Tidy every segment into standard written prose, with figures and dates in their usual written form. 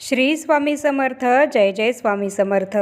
श्री स्वामी समर्थ. जय जय स्वामी समर्थ.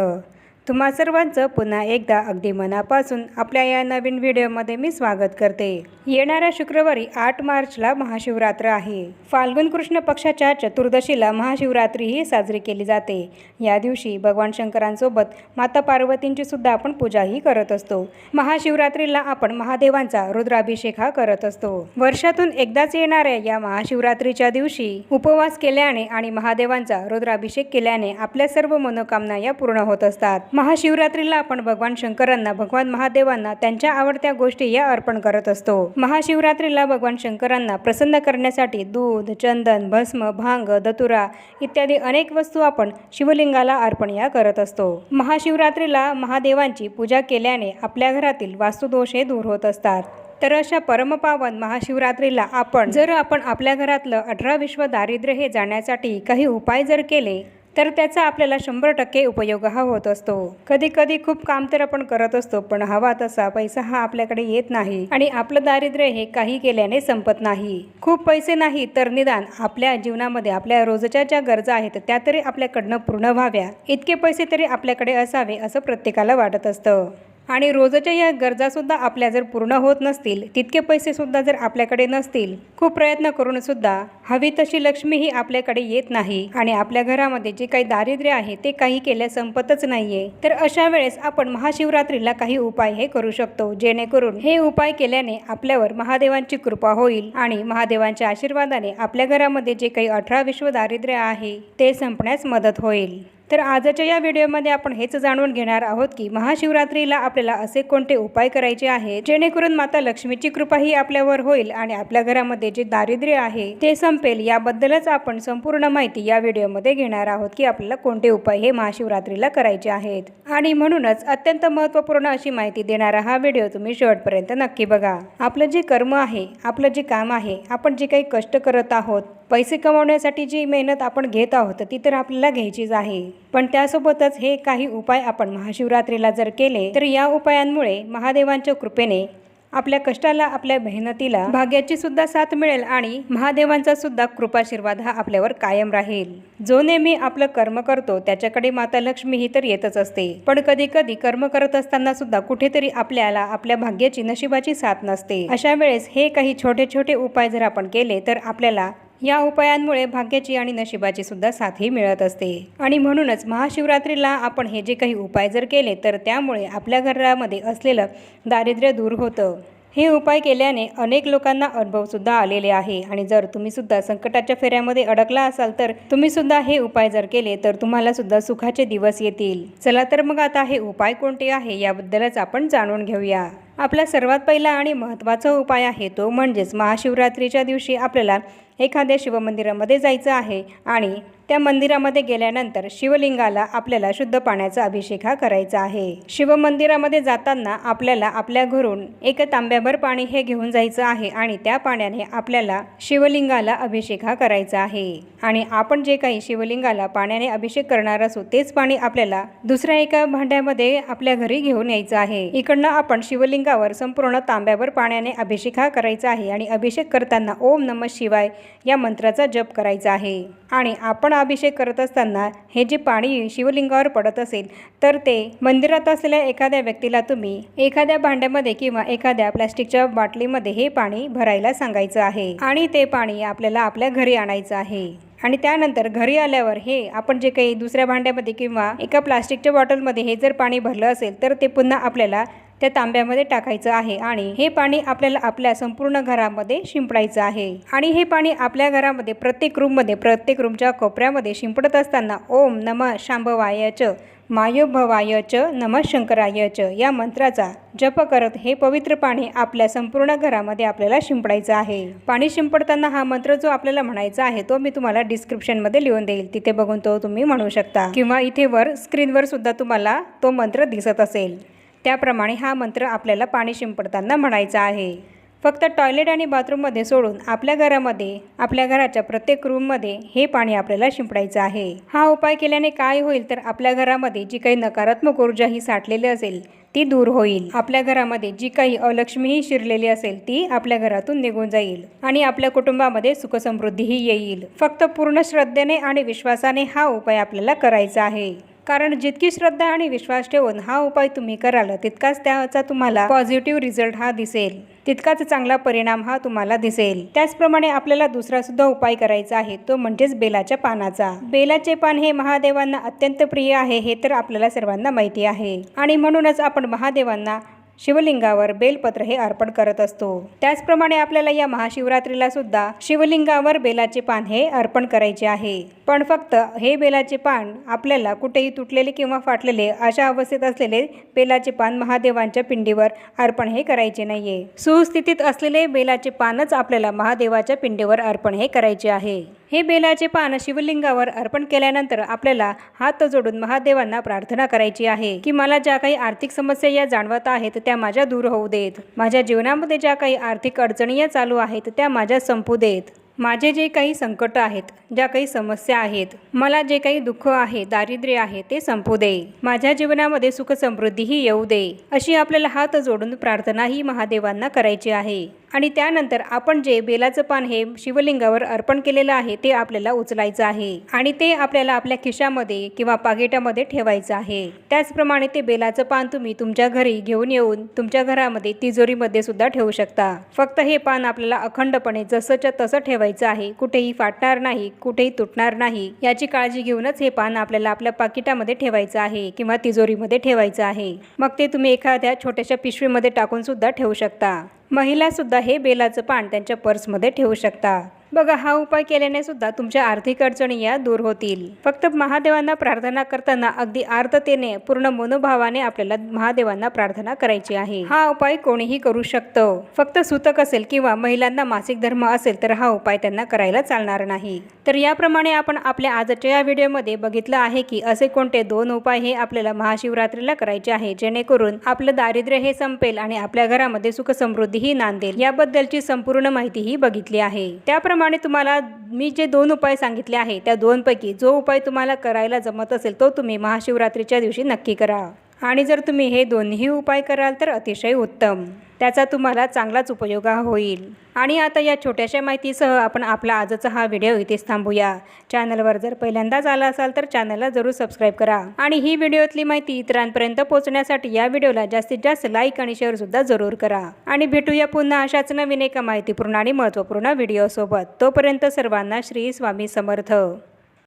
तुम्हा सर्वांचं पुन्हा एकदा अगदी मनापासून आपल्या या नवीन व्हिडिओमध्ये मी स्वागत करते. येणाऱ्या शुक्रवारी 8 मार्चला महाशिवरात्र आहे. फाल्गुन कृष्ण पक्षाच्या चतुर्दशीला महाशिवरात्री ही साजरी केली जाते. या दिवशी भगवान शंकरांसोबत माता पार्वतींची सुद्धा आपण पूजाही करत असतो. महाशिवरात्रीला आपण महादेवांचा रुद्राभिषेक हा करत असतो. वर्षातून एकदाच येणाऱ्या या महाशिवरात्रीच्या दिवशी उपवास केल्याने आणि महादेवांचा रुद्राभिषेक केल्याने आपल्या सर्व मनोकामना या पूर्ण होत असतात. महाशिवरात्रीला आपण भगवान शंकरांना, भगवान महादेवांना त्यांच्या आवडत्या गोष्टी या अर्पण करत असतो. महाशिवरात्रीला भगवान शंकरांना प्रसन्न करण्यासाठी दूध, चंदन, भस्म, भांग, धतुरा इत्यादी अनेक वस्तू आपण शिवलिंगाला अर्पण या करत असतो. महाशिवरात्रीला महादेवांची पूजा केल्याने आपल्या घरातील वास्तुदोष हे दूर होत असतात. तर अशा परमपावन महाशिवरात्रीला आपण आपल्या घरातलं 18 विश्व दारिद्र्य हे जाण्यासाठी काही उपाय जर केले तर त्याचा आपल्याला 100% उपयोग हा होत असतो. कधी कधी खूप काम तर आपण करत असतो, पण हवा तसा पैसा हा आपल्याकडे येत नाही आणि आपलं दारिद्र्य हे काही केल्याने संपत नाही. खूप पैसे नाही तर निदान आपल्या जीवनामध्ये आपल्या रोजच्या ज्या गरजा आहेत त्या तरी आपल्याकडनं पूर्ण व्हाव्या इतके पैसे तरी आपल्याकडे असावे असं प्रत्येकाला वाटत असतं. आणि रोजच्या या गरजासुद्धा आपल्या जर पूर्ण होत नसतील, तितके पैसेसुद्धा जर आपल्याकडे नसतील, खूप प्रयत्न करून सुद्धा हवी तशी लक्ष्मी ही आपल्याकडे येत नाही आणि आपल्या घरामध्ये जे काही दारिद्र्य आहे ते काही केल्या संपतच नाहीये. तर अशा वेळेस आपण महाशिवरात्रीला काही उपाय हे करू शकतो, जेणेकरून हे उपाय केल्याने आपल्यावर महादेवांची कृपा होईल आणि महादेवांच्या आशीर्वादाने आपल्या घरामध्ये जे काही 18 विश्व दारिद्र्य आहे ते संपण्यास मदत होईल. तर आजच्या या व्हिडिओमध्ये आपण हेच जाणून घेणार आहोत की महाशिवरात्रीला आपल्याला असे कोणते उपाय करायचे आहेत जेणेकरून माता लक्ष्मीची कृपा ही आपल्यावर होईल आणि आपल्या घरामध्ये जे दारिद्र्य आहे ते संपेल. याबद्दलच आपण संपूर्ण माहिती या व्हिडिओमध्ये घेणार आहोत की आपल्याला कोणते उपाय हे महाशिवरात्रीला करायचे आहेत. आणि म्हणूनच अत्यंत महत्त्वपूर्ण अशी माहिती देणारा हा व्हिडिओ तुम्ही शेवटपर्यंत नक्की बघा. आपलं जे कर्म आहे, आपलं जे काम आहे, आपण जे काही कष्ट करत आहोत, पैसे कमवण्यासाठी जी मेहनत आपण घेत आहोत ती तर आपल्याला घ्यायचीच आहे, पण त्यासोबतच हे काही उपाय आपण महाशिवरात्रीला जर केले तर या उपायांमुळे महादेवांच्या कृपेने आपल्या कष्टाला, आपल्या मेहनतीला भाग्याची सुद्धा साथ मिळेल आणि महादेवांचा सुद्धा कृपाशीर्वाद हा आपल्यावर कायम राहील. जो नेहमी आपलं कर्म करतो त्याच्याकडे माता लक्ष्मी ही तर येतच असते, पण कधी कधी कर्म करत असताना सुद्धा कुठेतरी आपल्याला आपल्या भाग्याची, नशिबाची साथ नसते. अशा वेळेस हे काही छोटे छोटे उपाय जर आपण केले तर आपल्याला या उपायांमुळे भाग्याची आणि नशिबाची सुद्धा साथही मिळत असते. आणि म्हणूनच महाशिवरात्रीला आपण हे जे काही उपाय जर केले तर त्यामुळे आपल्या घरामध्ये असलेलं दारिद्र्य दूर होतं. हे उपाय केल्याने अनेक लोकांना अनुभवसुद्धा आलेले आहे आणि जर तुम्ही सुद्धा संकटाच्या फेऱ्यामध्ये अडकला असाल तर तुम्ही सुद्धा हे उपाय जर केले तर तुम्हाला सुद्धा सुखाचे दिवस येतील. चला तर मग आता हे उपाय कोणते आहे याबद्दलच आपण जाणून घेऊया. आपला सर्वात पहिला आणि महत्त्वाचा उपाय आहे तो म्हणजेच महाशिवरात्रीच्या दिवशी आपल्याला एखाद्या शिवमंदिरामध्ये जायचं आहे आणि त्या मंदिरामध्ये गेल्यानंतर शिवलिंगाला आपल्याला शुद्ध पाण्याचा अभिषेक हा करायचा आहे. शिवमंदिरामध्ये जाताना आपल्याला आपल्या घरून एक तांब्याभर पाणी हे घेऊन जायचं आहे आणि त्या पाण्याने आपल्याला शिवलिंगाला अभिषेक हा करायचा आहे. आणि आपण जे काही शिवलिंगाला पाण्याने अभिषेक करणार असू तेच पाणी आपल्याला दुसऱ्या एका भांड्यामध्ये आपल्या घरी घेऊन यायचं आहे. इकडनं आपण शिवलिंगावर संपूर्ण तांब्याभर पाण्याने अभिषेक हा करायचा आहे आणि अभिषेक करताना ओम नमः शिवाय या मंत्राचा जप करायचा आहे. आणि आपण अभिषेक करत असताना हे जे पाणी शिवलिंगावर पडत असेल तर ते मंदिरात असलेल्या एखाद्या व्यक्तीला तुम्ही एखाद्या भांड्यामध्ये किंवा एखाद्या प्लास्टिकच्या बाटलीमध्ये हे पाणी भरायला सांगायचं आहे आणि ते पाणी आपल्याला आपल्या घरी आणायचं आहे. आणि त्यानंतर घरी आल्यावर हे आपण जे काही दुसऱ्या भांड्यामध्ये किंवा एका प्लास्टिकच्या बॉटलमध्ये हे जर पाणी भरलं असेल तर ते पुन्हा आपल्याला त्या तांब्यामध्ये टाकायचं आहे आणि हे पाणी आपल्याला आपल्या संपूर्ण घरामध्ये शिंपडायचं आहे. आणि हे पाणी आपल्या घरामध्ये प्रत्येक रूमच्या कोपऱ्यामध्ये शिंपडत असताना ओम नमः शांभवाय च मायोभवाय च नमः शंकराय च या मंत्राचा जप करत हे पवित्र पाणी आपल्या संपूर्ण घरामध्ये आपल्याला शिंपडायचं आहे. पाणी शिंपडताना हा मंत्र जो आपल्याला म्हणायचा आहे तो मी तुम्हाला डिस्क्रिप्शनमध्ये लिहून देईल, तिथे बघून तो तुम्ही म्हणू शकता किंवा इथे वर स्क्रीनवर सुद्धा तुम्हाला तो मंत्र दिसत असेल त्याप्रमाणे हा मंत्र आपल्याला पाणी शिंपडताना म्हणायचा आहे. फक्त टॉयलेट आणि बाथरूममध्ये सोडून आपल्या घरामध्ये, आपल्या घराच्या प्रत्येक रूममध्ये हे पाणी आपल्याला शिंपडायचं आहे। हा उपाय केल्याने काय होईल तर आपल्या घरामध्ये जी काही नकारात्मक ऊर्जा ही साठलेली असेल ती दूर होईल। आपल्या घरामध्ये जी काही अलक्ष्मीही शिरलेली असेल ती आपल्या घरातून निघून जाईल आणि आपल्या कुटुंबामध्ये सुखसमृद्धीही येईल। फक्त पूर्ण श्रद्धेने आणि विश्वासाने हा उपाय आपल्याला करायचा आहे, कारण जितकी श्रद्धा आणि विश्वास ठेवून हा उपाय तुम्ही कराल तितकाच त्याचा तुम्हाला पॉझिटिव्ह रिझल्ट हा दिसेल, तितकाच चांगला परिणाम हा तुम्हाला दिसेल। त्याचप्रमाणे आपल्याला दुसरा सुद्धा उपाय करायचा आहे, तो म्हणजेच बेलाच्या पानाचा। बेलाचे पान हे महादेवांना अत्यंत प्रिय आहे हे तर आपल्याला सर्वांना माहिती आहे आणि म्हणूनच आपण महादेवांना शिवलिंगावर बेलपत्र हे अर्पण करत असतो। त्याचप्रमाणे आपल्याला या महाशिवरात्रीला सुद्धा शिवलिंगावर बेलाचे पान हे अर्पण करायचे आहे। पण फक्त हे बेलाचे पान आपल्याला कुठेही तुटलेले किंवा फाटलेले अशा अवस्थेत असलेले बेलाचे पान महादेवांच्या पिंडीवर अर्पण हे करायचे नाहीये। सुस्थितीत असलेले बेलाचे पानच आपल्याला महादेवाच्या पिंडीवर अर्पण हे करायचे आहे। हे बेलाचे पान शिवलिंगावर अर्पण केल्यानंतर आपल्याला हात जोडून महादेवांना प्रार्थना करायची आहे की मला ज्या काही आर्थिक समस्या या जाणवत आहेत त्या माझ्या दूर होऊ देत, माझ्या जीवनामध्ये ज्या काही आर्थिक अडचणी चालू आहेत त्या माझ्या संपू देत, माझे जे काही संकट आहेत, ज्या काही समस्या आहेत, मला जे काही दुःख आहे, दारिद्र्य आहे ते संपू दे, माझ्या जीवनामध्ये सुख समृद्धीही येऊ दे, अशी आपल्याला हात जोडून प्रार्थना ही महादेवांना करायची आहे। आणि त्यानंतर आपण जे बेलाचं पान हे शिवलिंगावर अर्पण केलेलं आहे ते आपल्याला उचलायचं आहे आणि ते आपल्याला आपल्या खिशामध्ये किंवा पाकिटामध्ये ठेवायचं आहे। त्याचप्रमाणे ते बेलाचं पान तुम्ही तुमच्या घरी घेऊन येऊन तुमच्या घरामध्ये तिजोरीमध्ये सुद्धा ठेवू शकता। फक्त हे पान आपल्याला अखंडपणे जसंच्या तसं ठेवायचं आहे, कुठेही फाटणार नाही, कुठेही तुटणार नाही याची काळजी घेऊनच हे पान आपल्याला आपल्या पाकिटामध्ये ठेवायचं आहे किंवा तिजोरीमध्ये ठेवायचं आहे। मग ते तुम्ही एखाद्या छोट्याशा पिशवीमध्ये टाकून सुद्धा ठेवू शकता। महिला सुद्धा हे बेलाचं पान त्यांच्या पर्समध्ये ठेवू शकता। बघा, हा उपाय केल्याने सुद्धा तुमच्या आर्थिक अडचणी या दूर होतील। फक्त महादेवांना प्रार्थना करताना अगदी आर्ततेने पूर्ण मनोभावाने आपल्याला महादेवांना प्रार्थना करायची आहे। हा उपाय कोणीही करू शकतं, फक्त सुतक असेल किंवा महिलांना मासिक धर्म असेल तर हा उपाय त्यांना करायला चालणार नाही। तर याप्रमाणे आपण आपल्या आजच्या या व्हिडिओमध्ये बघितलं आहे की असे कोणते 2 उपाय हे आपल्याला महाशिवरात्रीला करायचे आहे जेणेकरून आपलं दारिद्र्य हे संपेल आणि आपल्या घरामध्ये सुख समृद्धीही नांदेल। याबद्दलची संपूर्ण माहिती ही बघितली आहे। त्याप्रमाणे तुम्हाला मी जे 2 उपाय सांगितले आहे त्या 2 पैकी जो उपाय तुम्हाला करायला जमत असेल तो तुम्ही महाशिवरात्रीच्या दिवशी नक्की करा आणि जर तुम्ही हे दोन्ही उपाय कराल तर अतिशय उत्तम, त्याचा तुम्हाला चांगलाच उपयोग होईल। आणि आता या छोट्याशा माहितीसह आपण आपला आजचा हा व्हिडिओ इथेच थांबूया। चॅनलवर जर पहिल्यांदाच आला असाल तर चॅनलला जरूर सबस्क्राईब करा आणि ही व्हिडिओतली माहिती इतरांपर्यंत पोहोचण्यासाठी या व्हिडिओला जास्तीत जास्त लाईक आणि शेअर सुद्धा जरूर करा आणि भेटूया पुन्हा अशाच नवीन एका माहितीपूर्ण आणि महत्त्वपूर्ण व्हिडिओ सोबत। तोपर्यंत सर्वांना श्री स्वामी समर्थ।